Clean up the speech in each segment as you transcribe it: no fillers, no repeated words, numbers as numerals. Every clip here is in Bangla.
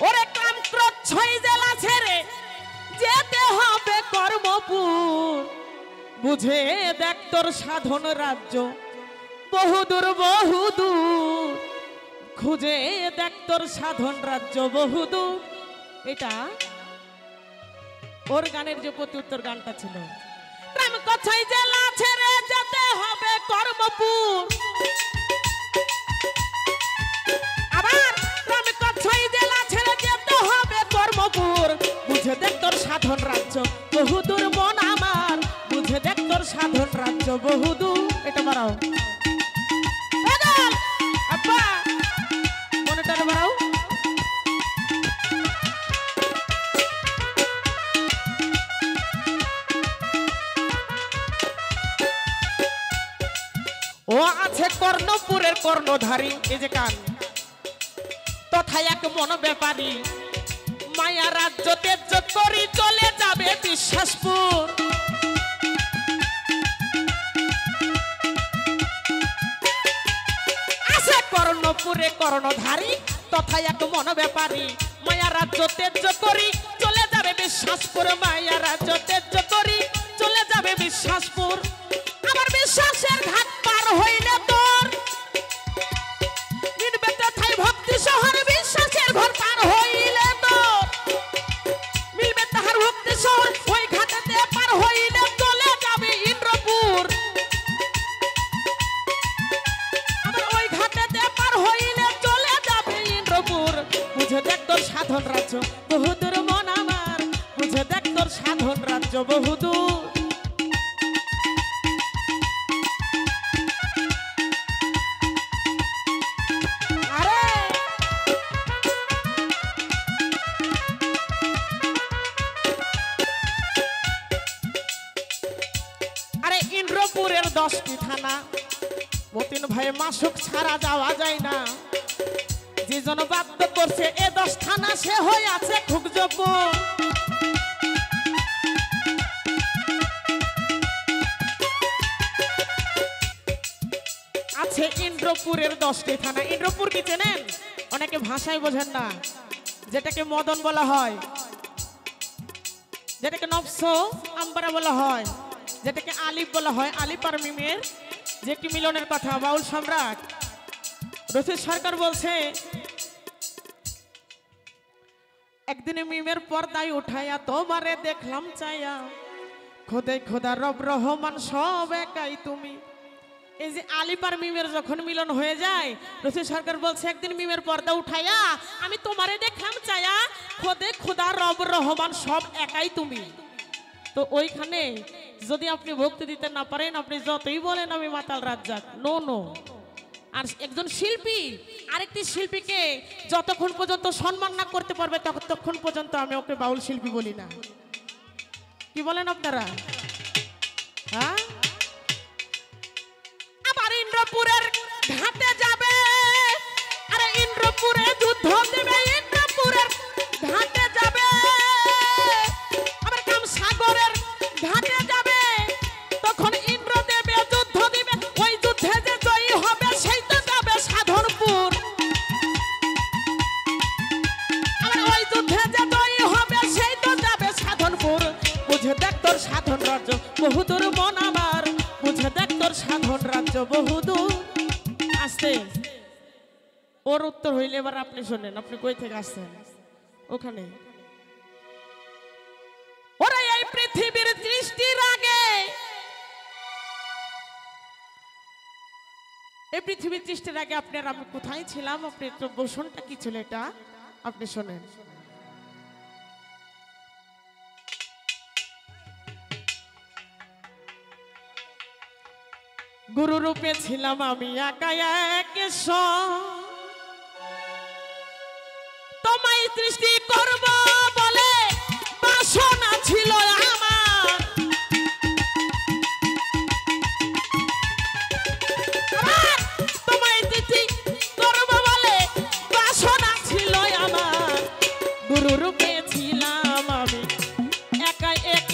ওরে কাম ক্রোধ 6 জেলা ছেড়ে যেতে হবে কর্মপুর বুঝে দেখ তোর সাধন রাজ্য বহুদূর বহুদূর খুঁজে দেখ তোর সাধন রাজ্য বহুদূর। এটা ওর গানের যে প্রতি উত্তর গানটা ছিল গ্রাম কছাই জেলা ছেড়ে যেতে হবে কর্মপুর আবার গ্রাম কছাই জেলা ছেড়ে যেতে হবে কর্মপুর বুঝে দেখ তোর সাধন রাজ্য বহুদূর মন আমার বুঝে দেখ তোর সাধন রাজ্য বহুদূর। এটা বাড়াও আব্বা মনিটর বাড়াও। ও আছে কর্ণপুরের কর্ণধারী এই যে কান তথা এক মন ব্যাপারী মায়া রাজ্য তেজ্য করি চলে যাবে বিশ্বাসপুর। আছে কর্ণপুরে কর্ণধারী তথা এক মন ব্যাপারী মায়া রাজ্য তেজ্য করি চলে যাবে বিশ্বাসপুর মায়া রাজ্য তেজ্য করি চলে যাবে বিশ্বাসপুর। আমার বিশ্বাসের ঘাট পার হইলে তোর মিটবে তথায় ভক্তি শহর বিশ্বাসের ঘর পার হইলে তোর মিলবে তাহার ভক্তি শহর ওই ঘাটেতে পার হইলে চলে যাবে ইন্দ্রপুর। আমার ওই ঘাটেতে পার হইলে চলে যাবে ইন্দ্রপুর বুঝে দেখ তোর সাধন রাজ্য বহুদূর মন আমার বুঝে দেখ তোর সাধন রাজ্য বহুদূর। ইন্দ্রপুরের 10টি থানা মতিন ভাই মাসুক ছাড়া যাওয়া যায় না যে জন বাধ্য করছে এ 10 থানা সে হয়ে আছে খুব যোগ্য। আছে ইন্দ্রপুরের 10টি থানা। ইন্দ্রপুর কি চেনেন? অনেকে ভাষায় বোঝেন না। যেটাকে মদন বলা হয়, যেটাকে নফস আম্বারা বলা হয়, যেটাকে আলিফ বলা হয়, আলিফ আর মিমের যে একটি মিলনের কথা বাউল সম্রাট রশিদ সরকার বলছে একদিনে মিমের পর্দায় উঠাইয়া তোমারে দেখলাম চাইয়া খোদে খোদা রব রহমান সব একাই তুমি। এই যে আলিফ আর মিমের যখন মিলন হয়ে যায় রশিদ সরকার বলছে একদিন মিমের পর্দা উঠাইয়া আমি তোমারে দেখলাম চাইয়া খোদে খোদা রব রহমান সব একাই তুমি। তো ওইখানে যদি আপনি ভক্তি দিতে না পারেন আপনি যতই বলেন আমি মাতাল রাজ্জাক, নো নো। আর একজন শিল্পী আরেকটি শিল্পীকে যতক্ষণ পর্যন্ত সম্মান না করতে পারবে ততক্ষণ পর্যন্ত আমি ওকে বাউল শিল্পী বলি না। কি বলেন আপনারা? হ্যাঁ, আবার ইন্দ্রপুরের ঘাটে যাবে, আরে ইন্দ্রপুরে যুদ্ধ দেবে, ইন্দ্রপুরের ঘাটে যাবে, আবার কাম সাগরের ঘাটে যাবে, তখন ইন্দ্র দেবে যুদ্ধ দিবে, ওই যুদ্ধে যে জয়ী হবে সেই তো যাবে সাধনপুর। আবার ওই যুদ্ধে যে জয়ী হবে সেই তো যাবে সাধনপুর। বুঝে দেখ তোর সাধন রাজ্য বহুদূর মন আমার, বুঝে দেখ তোর সাধন রাজ্য বহুদূর। আসতে ওর উত্তর হইলে এবার আপনি শোনেন, আপনি কই থেকে আসছেন? ওখানে ওরা এই পৃথিবীর সৃষ্টির আগে, এই পৃথিবীর সৃষ্টির আগে আপনার আমি কোথায় ছিলাম, আপনার বসনটা কি ছিল এটা আপনি শোনেন। গুরু রূপে ছিলাম আমি একা এক, তোমায় সৃষ্টি করব বলে বাসনা ছিল আমার, তোমায় সৃষ্টি করব বলে বাসনা ছিল আমার। গুরু রূপে ছিলাম আমি একা এক,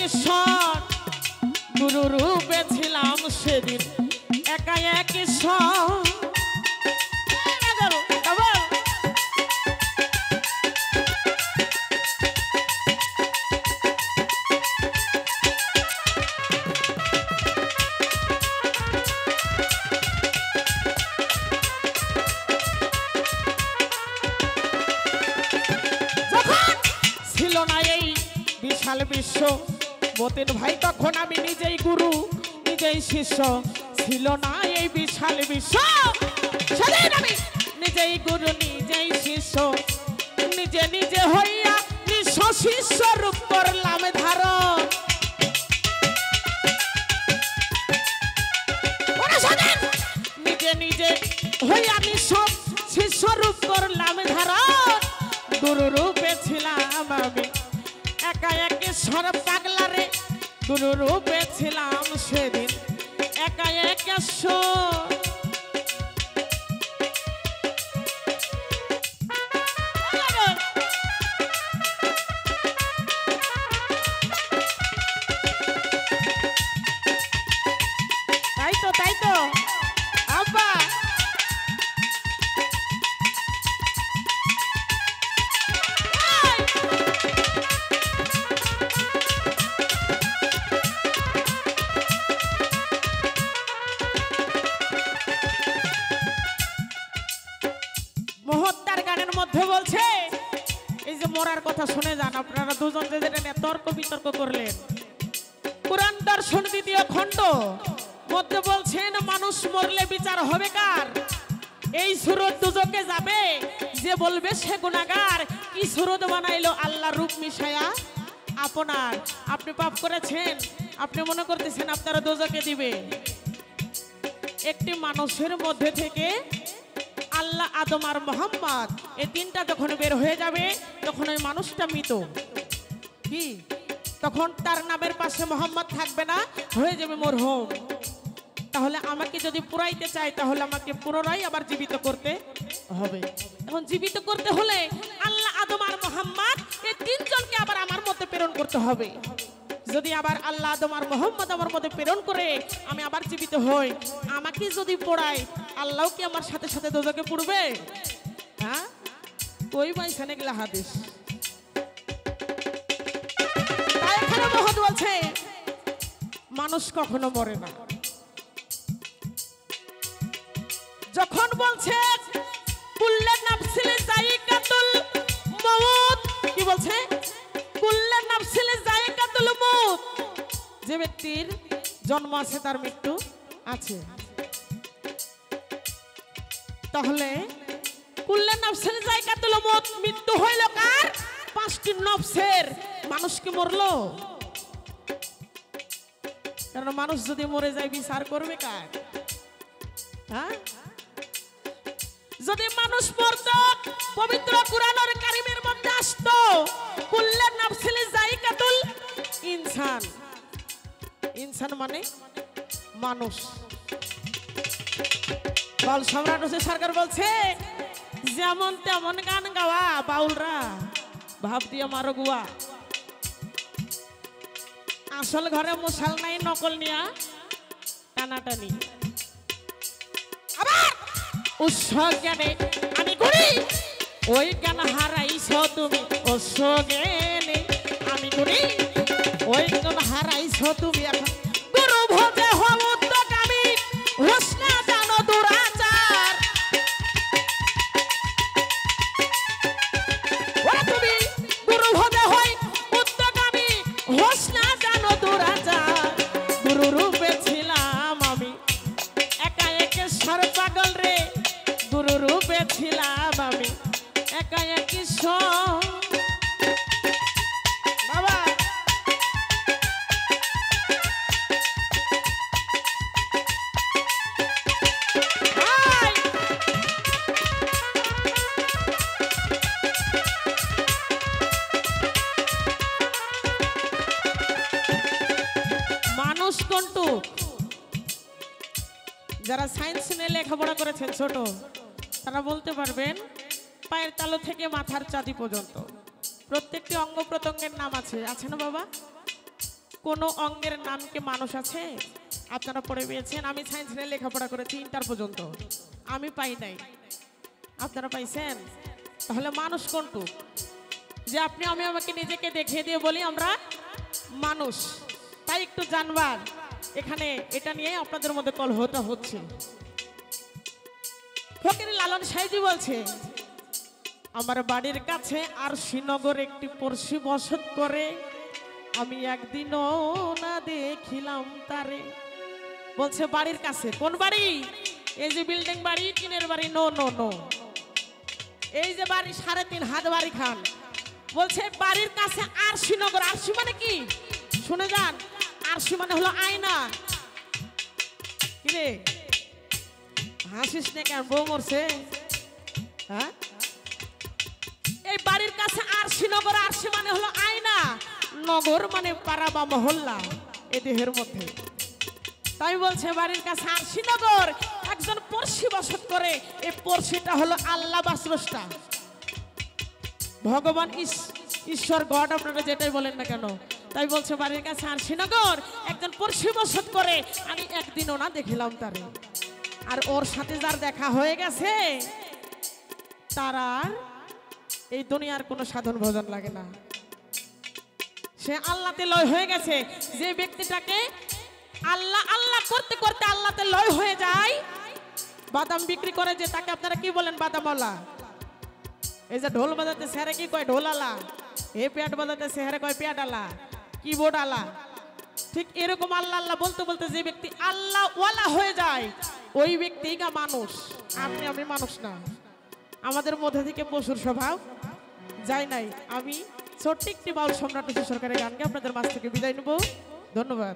গুরু রূপে ছিলাম সেদিন একা এক। বিশাল বিশ্ব মতিন ভাই তখন আমি নিজেই গুরু নিজেই শিষ্য ছিল না এই বিশাল বিশ্ব সেদিন আমি নিজেই গুরু নিজেই শিষ্য নিজে নিজে হইয়া নিঃস্ব শিষ্য রূপ করলাম ধারণ নিজে নিজে হইয়া নিঃস্ব শিষ্য রূপ করলাম ধারণ গুরু রূপে ছিলাম আমি একা একেশ্বর পাগলা রে গুরু রূপে ছিলাম সেদিন একা একেশ্বর তাই তো আব্বা মহত্তার গানের মধ্যে বলছে এই যে মরার কথা শুনে যান আপনারা দুজন যে তর্ক বিতর্ক করলেন কুরআন দর্শন দ্বিতীয় খণ্ড মধ্যে বলছেন মানুষ মরলে বিচার হবে কার এই সুরত দুজকে যাবে যে বলবে সে গুনাহগার কি সুরত বানাইলো আল্লাহ রূপ মিশায়া আপনার আপনি পাপ করেছেন আপনি মনে করতেছেন আপনারা দুজকে দিবে একটি মানুষের মধ্যে থেকে আল্লাহ আদম আর মোহাম্মদ এই তিনটা যখন বের হয়ে যাবে তখন ওই মানুষটা মৃত কি তখন তার নামের পাশে মোহাম্মদ থাকবে না হয়ে যাবে মরহুম তাহলে আমাকে যদি পুরাইতে চাই তাহলে আমাকে পুনরায় আবার জীবিত করতে হবে এখন জীবিত করতে হলে আল্লাহ আদম আর মোহাম্মদ এই তিনজনকে আবার আমার মধ্যে প্রেরণ করতে হবে যদি আবার আল্লাহ আদম আর মোহাম্মদ আমার মধ্যে প্রেরণ করে আমি আবার জীবিত হই আমাকে যদি পোড়াই আল্লাহ কি আমার সাথে সাথে দোজকে পুড়বে হ্যাঁ কই পাইছেন এগুলা হাদিস তাই এখানে মহৎ বলছে মানুষ কখনো মরে না যখন বলছে কুল্লে নাফসিলে যায়িকাতুল মউত কি বলছে কুল্লে নাফসিলে যায়িকাতুল মউত যে ব্যক্তির জন্ম আছে তার মৃত্যু আছে তাহলে কুল্লে নাফসিলে যায়িকাতুল মউত মৃত্যু হইল কার পাঁচটি নফসের মানুষ কি মরলো কারণ মানুষ যদি মরে যায় বিচার করবে কার হ্যাঁ যদি মানুষ মরতো পবিত্র কুরআনের কারীমের মধ্যে আসতো কুল্লে নাফসিলে যায়িকাতুল ইনসান ইনসান মানে মানুষ বাউল সম্রাট হোসেন সরকার বলছে যেমন তেমন গান গাওয়া বাউলরা ভাব দিয়ে মারো গুয়া আসল ঘরে মশাল নাই নকল নিয়া টানাটানি উৎসজ্ঞানে আমি করি ওই জ্ঞান হারাইছ তুমি অশ্বজ্ঞানে আমি করি ওই জ্ঞান হারাইছ তুমি এখন গুরু ভজে হমুদ্রকামী হোসনা জানো দুরাচার ওরা তুমি গুরু ভজে হয় উদ্যকামী হোসনা জানো দুরাচার গুরু রূপে ছিলাম আমি একা একেশ্বর পাগল রে গুরু রূপে ছিলাম আমি একা একেশ্বর বাবা মানুষ কোনটু যারা সায়েন্স নিয়ে লেখাপড়া করেছেন ছোট তারা বলতে পারবেন পায়ের তালু থেকে মাথার চাঁদি পর্যন্ত প্রত্যেকটি অঙ্গ প্রত্যঙ্গের নাম আছে আছে না বাবা কোন অঙ্গের নাম কি মানুষ আছে আপনারা পড়ে পেয়েছেন আমি সায়েন্স নিয়ে লেখাপড়া করেছি ইন্টার পর্যন্ত আমি পাই নাই আপনারা পাইছেন তাহলে মানুষ কোনটু যে আপনি আমি আমাকে নিজেকে দেখিয়ে দিয়ে বলি আমরা মানুষ তাই একটু জানবার এখানে এটা নিয়ে আপনাদের মধ্যে কলহটা হচ্ছে ফকির লালন সাইজি বলছে আমার বাড়ির কাছে আর শ্রীনগর একটি পড়শি বসত করে আমি একদিনও না দেখিলাম তারে। বলছে বাড়ির কাছে। কোন বাড়ি? এই যে বিল্ডিং বাড়ি, টিনের বাড়ি? নো নো নো, এই যে বাড়ি 3.5 হাত বাড়ি খান। বলছে বাড়ির কাছে আরশিনগর। আরশি মানে কি শুনে যান, আরশি মানে হলো আয়না। কিরে হাসিস না কেন, বউ মরছে? হ্যাঁ, এই বাড়ির কাছে আরশিনগর। আরশি মানে হলো আয়না, নগর মানে পাড়া বা মহল্লা এ দেহের মধ্যে। তাই বলছে বাড়ির কাছে আরশিনগর, একজন পড়শি বসত করে। এই পড়শিটা হলো আল্লাহ বা স্রষ্টা, ভগবান, ঈশ্বর, গড, আপনারা যেটাই বলেন না কেন। তাই বলছে বাড়ির কাছে আরশিনগর, একজন পড়শি বসত করে, আমি একদিনও না দেখিলাম তারে। আর ওর সাথে যার দেখা হয়ে গেছে তার আর এই দুনিয়ার কোনো সাধন ভজন লাগে না, সে আল্লাহতে লয় হয়ে গেছে। যে ব্যক্তিটাকে আল্লাহ আল্লাহ করতে করতে আল্লাহতে লয় হয়ে যায়, বাদাম বিক্রি করে যে, তাকে আপনারা কি বলেন? বাদামওয়ালা। এই যে ঢোল বাজাতে সেরে কি কয়? ঢোলালা। এ পেট বাজাতে সেরে কয় পেটালা, কিবোর্ড আলা। ঠিক এরকম আল্লাহ আল্লাহ বলতে বলতে যে ব্যক্তি আল্লাহ ওয়ালা হয়ে যায়, ওই ব্যক্তিই না মানুষ। আমি মানুষ না, আমাদের মধ্যে থেকে পশুর স্বভাব যায় নাই। আমি ছোট্ট একটি বাউল সম্রাট সরকারের গানকে আপনাদের মাঝ থেকে বিদায় নেব। ধন্যবাদ।